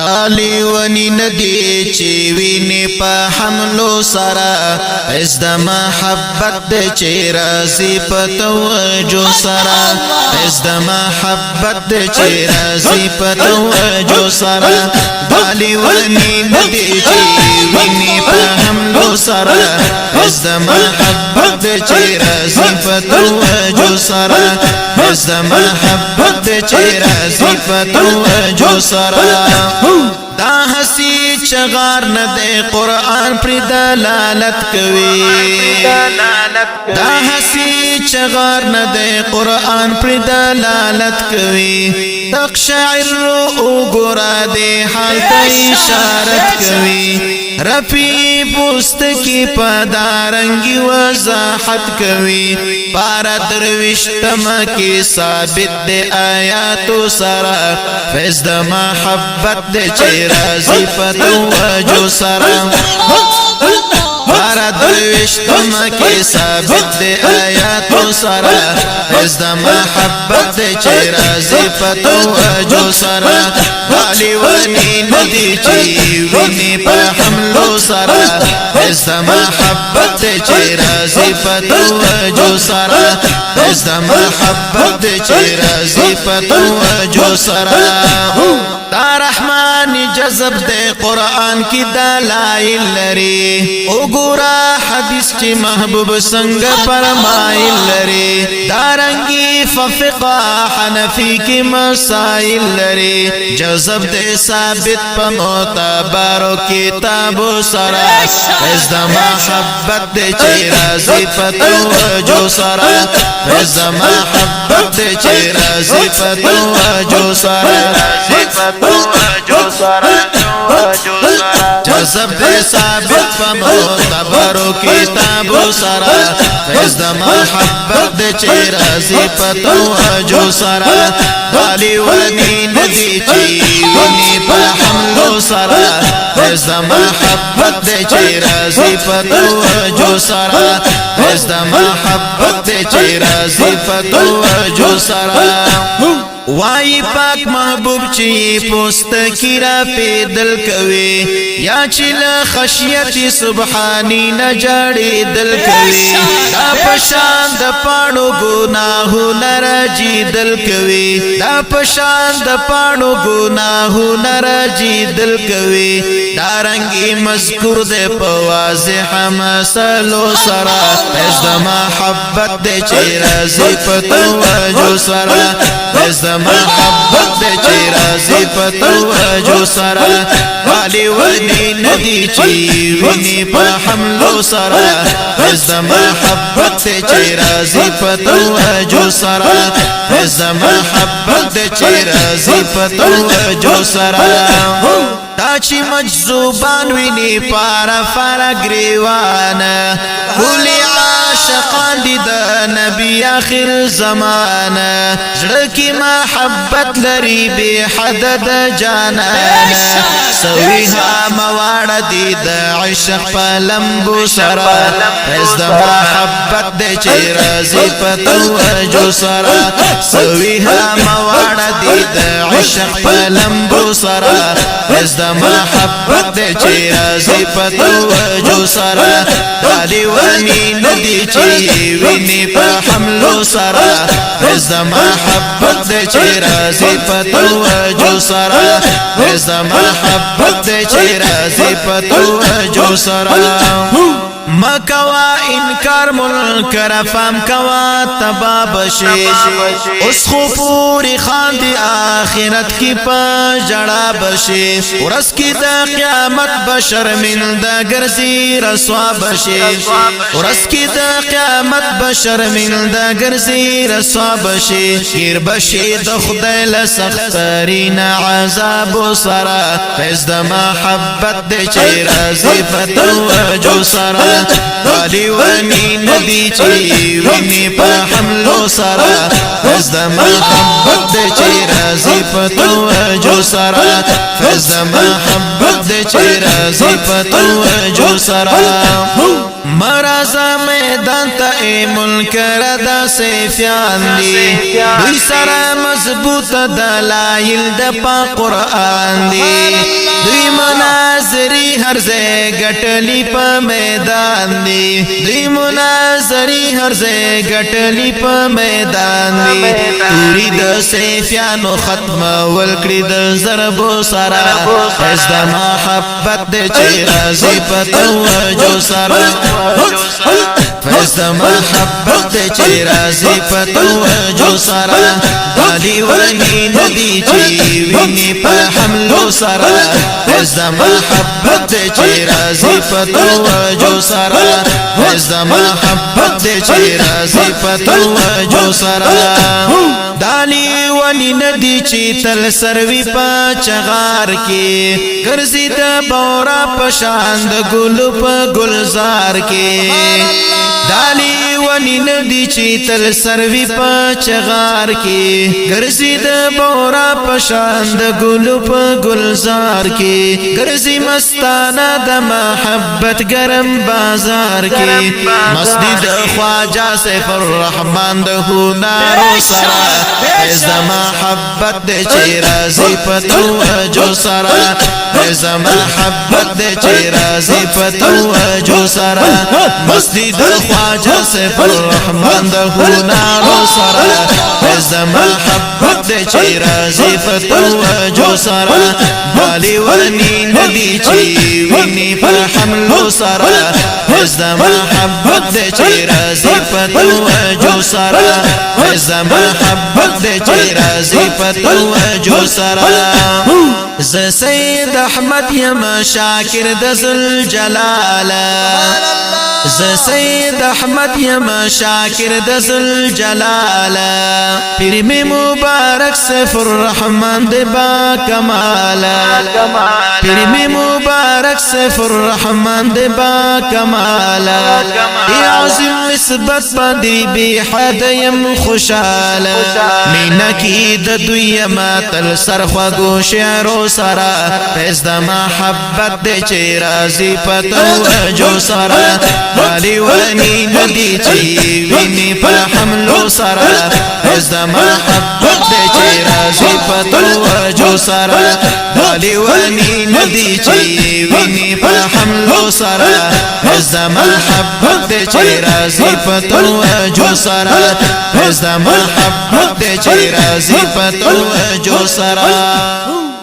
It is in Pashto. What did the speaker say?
دالی ونی ندی چی وینی پا حملو سرا از دا محبت دی چی رازی پا توجو سرا از دا محبت دی چی رازی پا توجو سرا دالی ونی ندی چی وینی پا حملو سرا از دا محبت دی چی رازی پا توجو سرا از دا محبت دی چی رازی پا توجو سرا دا حسی چغار ندے قرآن پر دلالت کوي دا حسی چغار ندے قرآن پر دلالت کوي تقشعر اوگرا دے حال تا اشارت کوي رفی پوست کی پدارنگی وضاحت کوي پارا دروشتم کی ثابت دے آیاتو سرا فیض دا محبت دے چی رازی پتوجو سرا پارا دروشتم کی ثابت دے آیاتو سرا فیض دا محبت دے چی رازی پتوجو سرا دالی ونی ندی چی وینی پا حملو سرا فیض دا محبت دے چی رازی پتوجو سرا فیض دا محبت دے چی رازی پتوجو سرا دا رحمان جذب دے قرآن کی دلائل لری اگورا حدیث چی محبوب سنگ فرمائل لری دارنگی ففقہ حنفی کی مسائل لری جذب دے ثابت پا معتبرو کتابو سرا فیض دا محبت دے چی رازی پتوجو سرا فیض دا محبت دے چی رازی پتوجو سرا جذب دے ثابت پا معتبرو کتابو سرا فیض دا محبت دے چی رازی پتوجو سرا دالی ونی ندی چی وینی پا حملو سرا فیض دا محبت دے چی رازی پتوجو سرا فیض دا محبت دے چی رازی پتوجو سرا وائی پاک محبوب چی پوست کی را پی دل کوي یا چل خشیت سبحانی نجاڑی دل کوي دا پشان دا پانو گناہو نراجی دل کوي دا پشان دا پانو گناہو نراجی دل کوي دارنگی مذکور دے پواضح مسلو سرا فیض دا محبت دے چی رازی پتوجو سرا فیض دا محبت دے چی رازی پتوجو سرا دالی ونی ندی چی وینی پا حملو سرا فیض دا محبت دے چی رازی پتوجو سرا فیض دا محبت دے چی رازی پتوجو سرا دا چی مجذوبان وینی پارا فارا گریوان کولی عاشقان دی دا نبی آخر زمان زڑکی محبت لری بی حدد جانان سویها موارد دی دا عشق پا لمبو سرا فیض دا محبت دے چی رازی پتوجو سرا سویها موارد دی دا عشق پا لمبو سرا فیض دا محبت دے چی رازی پتوجو سرا دالی ونی ندی چی وینی پا حملو سرا فیض دا محبت دے چی رازی پتوجو سرا فیض دا محبت دے چی رازی پتوجو سرا مکوا انکار منکر فام کوا تبا بشی اس خو پوری خاندی آخرت کی پا جڑا بشی ورس کی دا قیامت بشرمندہ گرزی رسوا بشی ورس کی دا قیامت بشرمندہ گرزی رسوا بشی گیر بشی دا خدای لسخترین عذاب سرا فیض دا محبت دے چی رازی پتوجو سرا دالی ونی ندی چی وینی پا حملو سرا فیض دا محبت دے چی رازی پتوجو سرا فیض دا محبت دے دے چه رازی پتوجو سرا مرازا میدان تا ای منکر دا سیفیان دی دوی سرا مضبوط دلائل دا پا قرآن دی دوی مناظری هر زی گٹلی پا میدان دی دوی مناظری هر زی گٹلی پا میدان دی توری دا سیفیانو ختم والکڑی دا ضربو سرا از دا محبت دے چه رازی پتوجو سرا فیض دا محبت دے چه رازی پتوجو سرا دالی ونی ندی چی وینی پا حملو سرا فیض دا محبت دے چه رازی پتوجو سرا فیض دا محبت دے چه رازی پتوجو سرا دالی ونی ندی چی تل سروی پا چغار کی گرزی دا بورا پشاند گلو پا گلزار کی دالی ونی ندی چی تل سروی پا چغار کی گرزی دا بورا پشاند گلو پا گلزار کی گرزی مستانا دا محبت گرم بازار کی مسجد خواجہ سیف الرحمن دا ہونارو سرا از دا محبت دے چی رازی پتوجو سرا از دا محبت دے چی رازی پتوجو سرا مسجد خواجہ سیف الرحمن دا ہونارو سرا از دا محبت دے چی رازی پتوجو سرا بالی ونی ندی چی وینی پر حملو سرا از دا محبت دے چی رازی پتوجو سرا از دا محبت دے چی رازی پتوجو سرا ز سید احمد یم شاکر د ذوالجلال ز سید احمد یم شاکر د ذوالجلال پیر می مبارک سیف الرحمن د با کمال پیر می مبارک سیف الرحمن د با کمال ای عظیم نسبت باندې بی حد یم خوشال مینا کی د دوی ما تل سرخوا شعر سرا فیض دا محبت دے چه رازی پتوجو سرا والی ونی ندی چی وینی پر حملو سرا فیض دا محبت دے چه رازی پتوجو سرا والی ونی ندی چی وینی پر حملو سرا فیض دا محبت دے چه رازی پتوجو سرا فیض دا محبت دے چه رازی پتوجو سرا